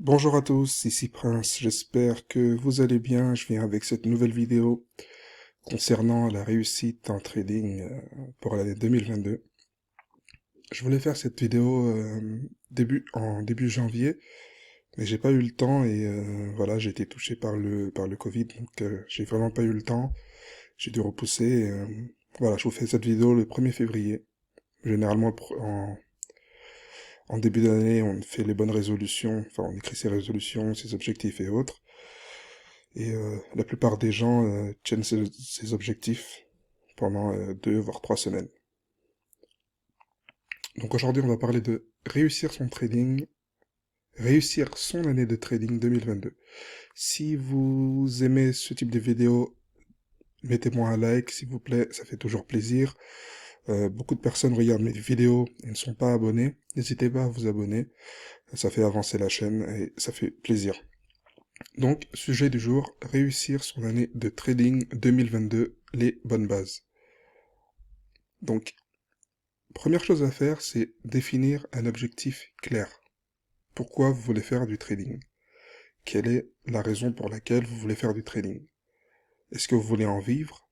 Bonjour à tous, ici Prince, j'espère que vous allez bien. Je viens avec cette nouvelle vidéo concernant la réussite en trading pour l'année 2022. Je voulais faire cette vidéo en début janvier, mais j'ai pas eu le temps et voilà, j'ai été touché par le Covid, donc j'ai vraiment pas eu le temps. J'ai dû repousser. Voilà, je vous fais cette vidéo le 1er février. Généralement, en début d'année, on fait les bonnes résolutions, enfin on écrit ses résolutions, ses objectifs et autres. Et la plupart des gens tiennent ces objectifs pendant 2 voire 3 semaines. Donc aujourd'hui, on va parler de réussir son trading, réussir son année de trading 2022. Si vous aimez ce type de vidéo, mettez-moi un like, s'il vous plaît, ça fait toujours plaisir. Beaucoup de personnes regardent mes vidéos et ne sont pas abonnés. N'hésitez pas à vous abonner, ça fait avancer la chaîne et ça fait plaisir. Donc, sujet du jour, réussir son année de trading 2022, les bonnes bases. Donc, première chose à faire, c'est définir un objectif clair. Pourquoi vous voulez faire du trading? Quelle est la raison pour laquelle vous voulez faire du trading? Est-ce que vous voulez en vivre?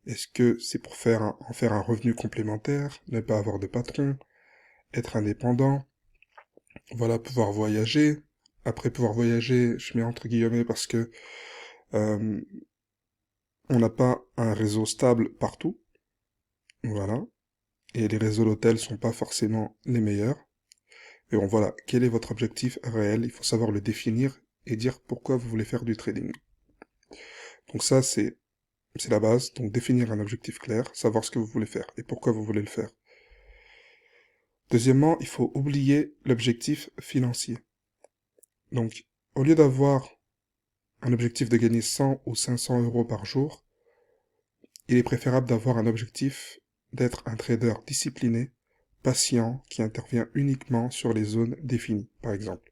Est-ce que c'est pour en faire un revenu complémentaire, ne pas avoir de patron, être indépendant, voilà, pouvoir voyager? Après pouvoir voyager, je mets entre guillemets parce que euh, on n'a pas un réseau stable partout, voilà, et les réseaux d'hôtels sont pas forcément les meilleurs. Et bon voilà, quel est votre objectif réel? Il faut savoir le définir et dire pourquoi vous voulez faire du trading. Donc ça, c'est la base. Donc définir un objectif clair, savoir ce que vous voulez faire et pourquoi vous voulez le faire. Deuxièmement, il faut oublier l'objectif financier. Donc, au lieu d'avoir un objectif de gagner 100 ou 500 euros par jour, il est préférable d'avoir un objectif d'être un trader discipliné, patient, qui intervient uniquement sur les zones définies, par exemple.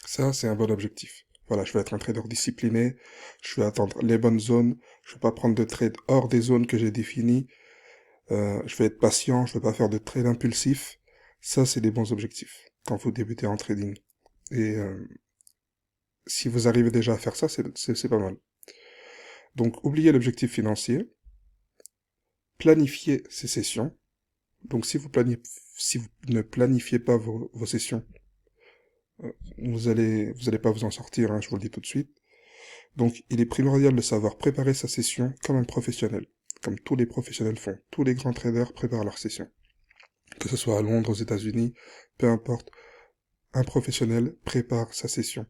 Ça, c'est un bon objectif. Voilà, je vais être un trader discipliné, je vais attendre les bonnes zones, je vais pas prendre de trades hors des zones que j'ai définies, je vais être patient, je vais pas faire de trades impulsifs. Ça, c'est des bons objectifs quand vous débutez en trading. Et si vous arrivez déjà à faire ça, c'est pas mal. Donc, oubliez l'objectif financier, planifiez ces sessions. Donc, si vous ne planifiez pas vos sessions, vous allez pas vous en sortir, hein, je vous le dis tout de suite. Donc, il est primordial de savoir préparer sa session comme un professionnel, comme tous les professionnels font. Tous les grands traders préparent leur session. Que ce soit à Londres, aux États-Unis, peu importe, un professionnel prépare sa session.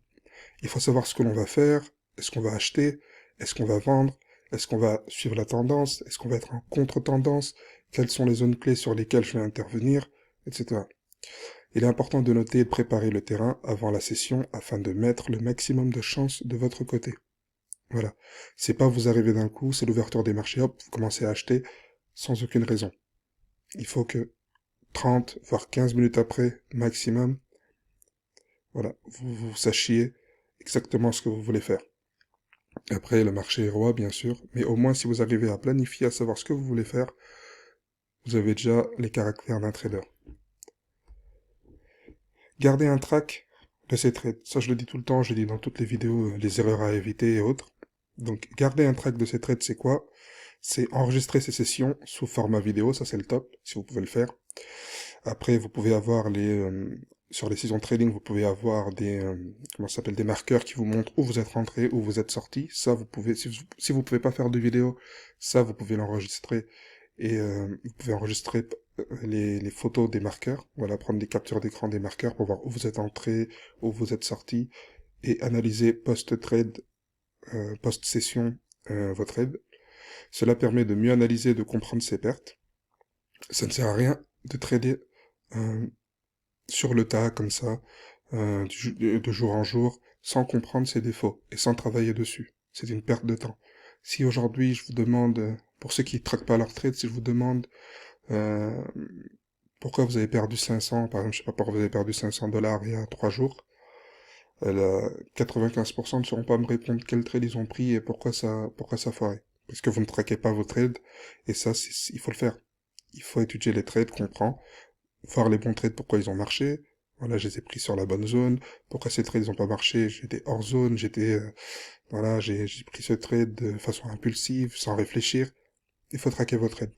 Il faut savoir ce que l'on va faire, est-ce qu'on va acheter, est-ce qu'on va vendre, est-ce qu'on va suivre la tendance, est-ce qu'on va être en contre-tendance, quelles sont les zones clés sur lesquelles je vais intervenir, etc. Il est important de noter et de préparer le terrain avant la session afin de mettre le maximum de chances de votre côté. Voilà. C'est pas vous arrivez d'un coup, c'est l'ouverture des marchés, hop, vous commencez à acheter sans aucune raison. Il faut que 30, voire 15 minutes après, maximum, voilà, vous sachiez exactement ce que vous voulez faire. Après, le marché est roi, bien sûr, mais au moins si vous arrivez à planifier, à savoir ce que vous voulez faire, vous avez déjà les caractères d'un trader. Gardez un track de ces trades. Ça, je le dis tout le temps, je le dis dans toutes les vidéos, les erreurs à éviter et autres. Donc, garder un track de ces trades, c'est quoi? C'est enregistrer ces sessions sous format vidéo, ça c'est le top, si vous pouvez le faire. Après, vous pouvez avoir sur les sessions trading, vous pouvez avoir comment ça s'appelle, des marqueurs qui vous montrent où vous êtes rentré, où vous êtes sorti. Ça, vous pouvez, si vous pouvez pas faire de vidéo, ça, vous pouvez l'enregistrer. Et vous pouvez enregistrer les photos des marqueurs. Voilà, prendre des captures d'écran des marqueurs pour voir où vous êtes entré, où vous êtes sorti. Et analyser post-trade, post-session, votre trade. Cela permet de mieux analyser et de comprendre ses pertes. Ça ne sert à rien de trader euh, sur le tas, comme ça, de jour en jour, sans comprendre ses défauts et sans travailler dessus. C'est une perte de temps. Si aujourd'hui je vous demande, pour ceux qui ne traquent pas leur trade, si je vous demande euh, pourquoi vous avez perdu 500, par exemple, je sais pas pourquoi vous avez perdu 500 dollars il y a 3 jours, 95% ne sauront pas me répondre quel trade ils ont pris et pourquoi ça foirait. Parce que vous ne traquez pas vos trades, et ça, il faut le faire. Il faut étudier les trades, comprendre, voir les bons trades, pourquoi ils ont marché, Voilà, je les ai pris sur la bonne zone. Pourquoi ces trades n'ont pas marché? J'étais hors zone, voilà, j'ai pris ce trade de façon impulsive, sans réfléchir. Il faut traquer vos trades.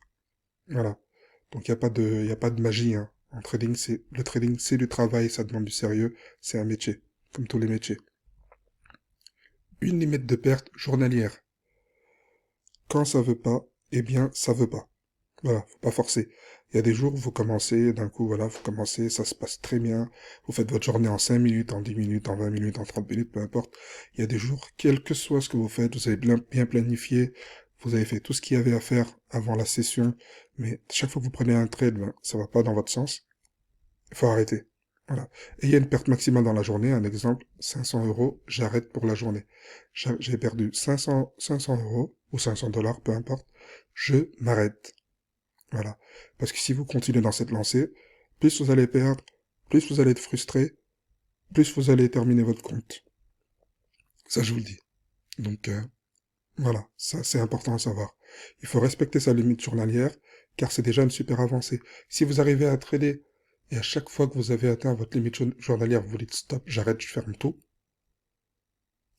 Voilà. Donc il y a pas de magie, hein. En trading, le trading, c'est du travail, ça demande du sérieux, c'est un métier, comme tous les métiers. Une limite de perte journalière. Quand ça veut pas, eh bien, ça veut pas. Voilà, faut pas forcer. Il y a des jours où vous commencez, d'un coup, voilà, vous commencez, ça se passe très bien. Vous faites votre journée en 5 minutes, en 10 minutes, en 20 minutes, en 30 minutes, peu importe. Il y a des jours, quel que soit ce que vous faites, vous avez bien planifié, vous avez fait tout ce qu'il y avait à faire avant la session, mais chaque fois que vous prenez un trade, ben, ça va pas dans votre sens. Il faut arrêter. Voilà. Et il y a une perte maximale dans la journée. Un exemple, 500 euros, j'arrête pour la journée. J'ai perdu 500 euros ou 500 dollars, peu importe. Je m'arrête. Voilà. Parce que si vous continuez dans cette lancée, plus vous allez perdre, plus vous allez être frustré, plus vous allez terminer votre compte. Ça, je vous le dis. Donc, voilà. Ça, c'est important à savoir. Il faut respecter sa limite journalière, car c'est déjà une super avancée. Si vous arrivez à trader, et à chaque fois que vous avez atteint votre limite journalière, vous dites stop, j'arrête, je ferme tout.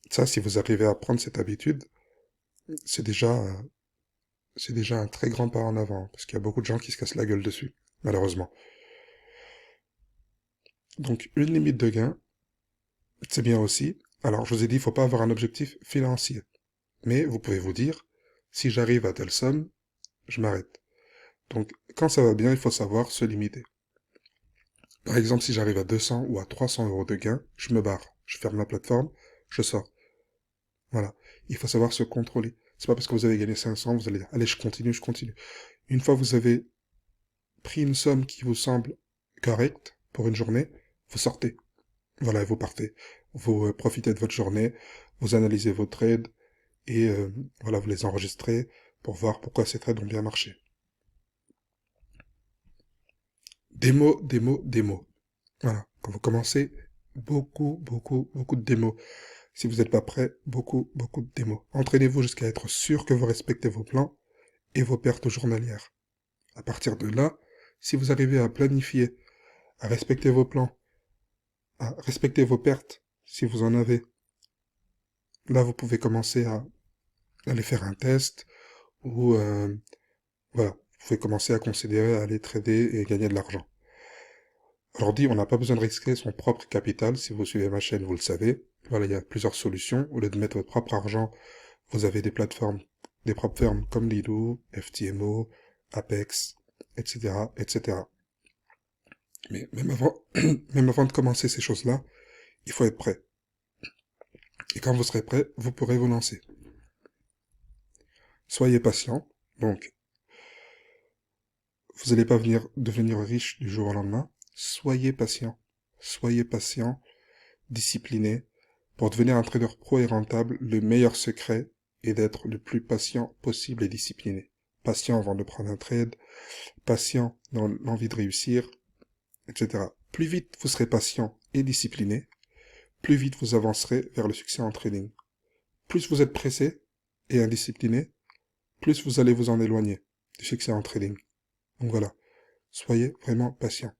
Ça, si vous arrivez à prendre cette habitude, c'est déjà, c'est déjà un très grand pas en avant, parce qu'il y a beaucoup de gens qui se cassent la gueule dessus, malheureusement. Donc, une limite de gain, c'est bien aussi. Alors, je vous ai dit, il ne faut pas avoir un objectif financier. Mais vous pouvez vous dire, si j'arrive à telle somme, je m'arrête. Donc, quand ça va bien, il faut savoir se limiter. Par exemple, si j'arrive à 200 ou à 300 euros de gain, je me barre. Je ferme la plateforme, je sors. Voilà. Il faut savoir se contrôler. C'est pas parce que vous avez gagné 500, vous allez dire, allez, je continue, je continue. Une fois que vous avez pris une somme qui vous semble correcte pour une journée, vous sortez. Voilà, et vous partez. Vous profitez de votre journée, vous analysez vos trades, et voilà, vous les enregistrez pour voir pourquoi ces trades ont bien marché. Démo, démo, démo. Voilà, quand vous commencez, beaucoup de démos. Si vous n'êtes pas prêt, beaucoup de démos. Entraînez-vous jusqu'à être sûr que vous respectez vos plans et vos pertes journalières. À partir de là, si vous arrivez à planifier, à respecter vos plans, à respecter vos pertes, si vous en avez, là vous pouvez commencer à aller faire un test ou voilà, vous pouvez commencer à considérer à aller trader et gagner de l'argent. Aujourd'hui, on n'a pas besoin de risquer son propre capital. Si vous suivez ma chaîne, vous le savez. Voilà, il y a plusieurs solutions. Au lieu de mettre votre propre argent, vous avez des plateformes, des propres firmes comme Lido, FTMO, Apex, etc., etc. Mais même avant, même avant de commencer ces choses-là, il faut être prêt. Et quand vous serez prêt, vous pourrez vous lancer. Soyez patient. Donc, vous n'allez pas devenir riche du jour au lendemain. Soyez patient. Soyez patient, discipliné. Pour devenir un trader pro et rentable, le meilleur secret est d'être le plus patient possible et discipliné. Patient avant de prendre un trade, patient dans l'envie de réussir, etc. Plus vite vous serez patient et discipliné, plus vite vous avancerez vers le succès en trading. Plus vous êtes pressé et indiscipliné, plus vous allez vous en éloigner du succès en trading. Donc voilà, soyez vraiment patient.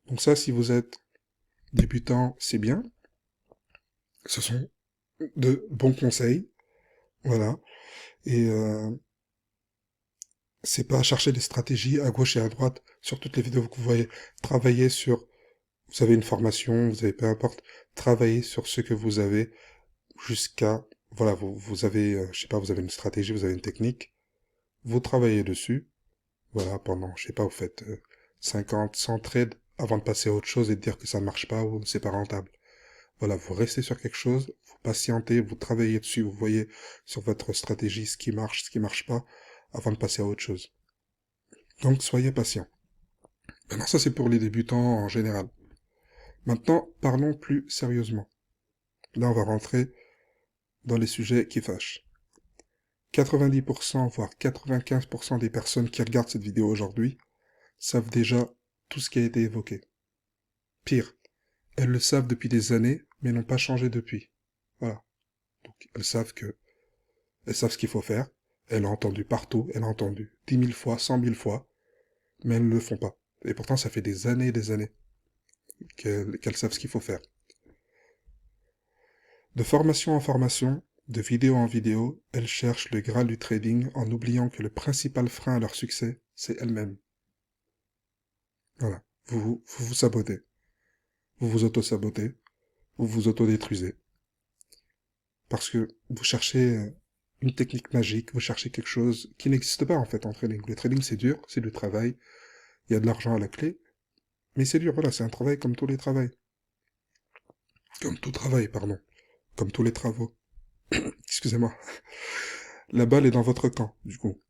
Donc ça, si vous êtes débutant, c'est bien. Ce sont de bons conseils. Voilà. Et c'est pas chercher des stratégies à gauche et à droite sur toutes les vidéos que vous voyez. Travailler sur, vous avez une formation, vous avez peu importe, travailler sur ce que vous avez jusqu'à, voilà, vous avez, je sais pas, vous avez une stratégie, vous avez une technique, vous travaillez dessus, voilà, pendant, je sais pas, vous faites 50, 100 trades avant de passer à autre chose et de dire que ça ne marche pas ou c'est pas rentable. Voilà, vous restez sur quelque chose, vous patientez, vous travaillez dessus, vous voyez sur votre stratégie ce qui marche pas, avant de passer à autre chose. Donc, soyez patient. Maintenant, ça c'est pour les débutants en général. Maintenant, parlons plus sérieusement. Là, on va rentrer dans les sujets qui fâchent. 90%, voire 95% des personnes qui regardent cette vidéo aujourd'hui savent déjà tout ce qui a été évoqué. Pire, elles le savent depuis des années, mais n'ont pas changé depuis. Voilà. Donc, elles savent ce qu'il faut faire. Elles l'ont entendu partout, elles l'ont entendu 10 000 fois, 100 000 fois, mais elles ne le font pas. Et pourtant, ça fait des années et des années. qu'elles savent ce qu'il faut faire. De formation en formation, de vidéo en vidéo, elles cherchent le Graal du trading en oubliant que le principal frein à leur succès, c'est elles-mêmes. Voilà, vous vous sabotez, vous vous auto-sabotez, vous vous auto-détruisez. Parce que vous cherchez une technique magique, vous cherchez quelque chose qui n'existe pas en fait en trading. Le trading c'est dur, c'est du travail, il y a de l'argent à la clé, mais c'est dur, voilà, c'est un travail comme tous les travails. Comme tout travail, pardon. Comme tous les travaux. Excusez-moi. La balle est dans votre camp, du coup.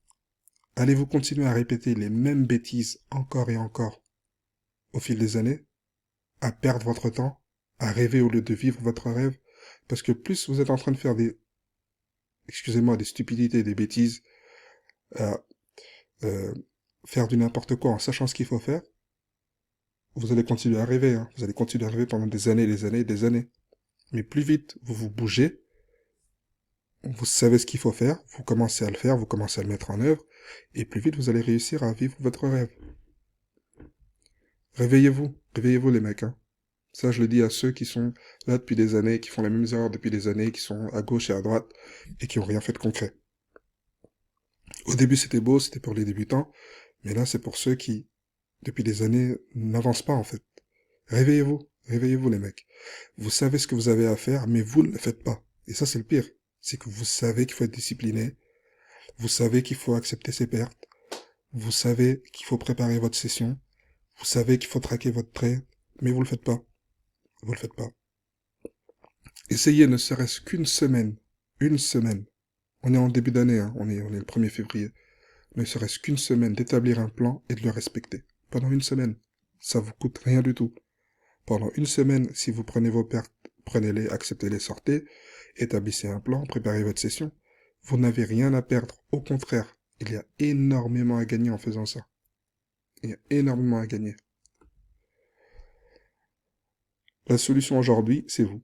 Allez-vous continuer à répéter les mêmes bêtises encore et encore au fil des années, à perdre votre temps, à rêver au lieu de vivre votre rêve? Parce que plus vous êtes en train de faire des stupidités, des bêtises, à faire du n'importe quoi en sachant ce qu'il faut faire, vous allez continuer à rêver, hein. Vous allez continuer à rêver pendant des années, des années, des années. Mais plus vite vous vous bougez, vous savez ce qu'il faut faire, vous commencez à le faire, vous commencez à le mettre en œuvre, et plus vite vous allez réussir à vivre votre rêve. Réveillez-vous les mecs, hein. Ça je le dis à ceux qui sont là depuis des années, qui font les mêmes erreurs depuis des années, qui sont à gauche et à droite, et qui n'ont rien fait de concret. Au début c'était beau, c'était pour les débutants, mais là c'est pour ceux qui, depuis des années, n'avancent pas en fait. Réveillez-vous les mecs. Vous savez ce que vous avez à faire, mais vous ne le faites pas. Et ça c'est le pire, c'est que vous savez qu'il faut être discipliné, vous savez qu'il faut accepter ses pertes, vous savez qu'il faut préparer votre session, vous savez qu'il faut traquer votre trade, mais vous le faites pas. Vous le faites pas. Essayez ne serait-ce qu'une semaine. Une semaine. On est en début d'année, hein. On est le 1er février. Ne serait-ce qu'une semaine d'établir un plan et de le respecter. Pendant une semaine. Ça vous coûte rien du tout. Pendant une semaine, si vous prenez vos pertes, prenez-les, acceptez-les, sortez, établissez un plan, préparez votre session. Vous n'avez rien à perdre. Au contraire, il y a énormément à gagner en faisant ça. Il y a énormément à gagner. La solution aujourd'hui, c'est vous.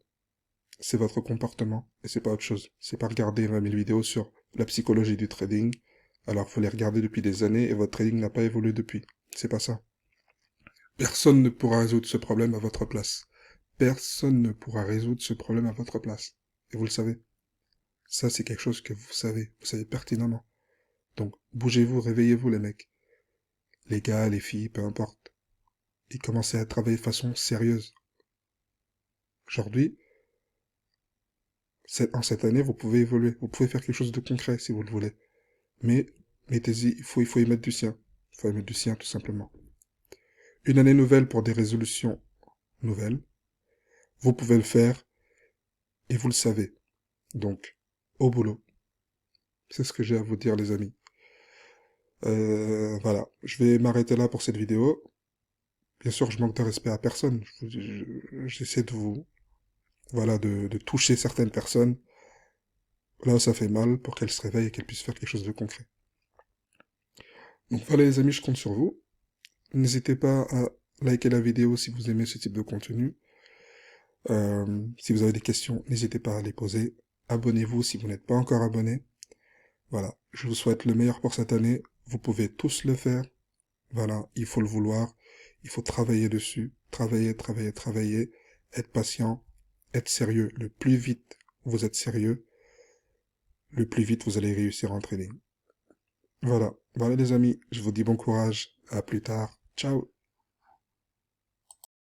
C'est votre comportement, et c'est pas autre chose. C'est pas regarder 20 000 vidéos sur la psychologie du trading, alors vous les regardez depuis des années et votre trading n'a pas évolué depuis. C'est pas ça. Personne ne pourra résoudre ce problème à votre place. Personne ne pourra résoudre ce problème à votre place. Et vous le savez. Ça, c'est quelque chose que vous savez pertinemment. Donc, bougez-vous, réveillez-vous les mecs. Les gars, les filles, peu importe. Et commencez à travailler de façon sérieuse. Aujourd'hui, en cette année, vous pouvez évoluer. Vous pouvez faire quelque chose de concret si vous le voulez. Mais, mettez-y, il faut y mettre du sien. Il faut y mettre du sien, tout simplement. Une année nouvelle pour des résolutions nouvelles. Vous pouvez le faire et vous le savez. Donc, au boulot. C'est ce que j'ai à vous dire, les amis. Voilà. Je vais m'arrêter là pour cette vidéo. Bien sûr, je manque de respect à personne. J'essaie de vous, voilà, de toucher certaines personnes. Là où ça fait mal pour qu'elles se réveillent et qu'elles puissent faire quelque chose de concret. Donc voilà les amis, je compte sur vous. N'hésitez pas à liker la vidéo si vous aimez ce type de contenu. Si vous avez des questions, n'hésitez pas à les poser. Abonnez-vous si vous n'êtes pas encore abonné. Voilà, je vous souhaite le meilleur pour cette année. Vous pouvez tous le faire. Voilà, il faut le vouloir. Il faut travailler dessus. Travailler, être patient, être sérieux. Le plus vite vous êtes sérieux, le plus vite vous allez réussir en trading. Voilà les amis, je vous dis bon courage, à plus tard, ciao.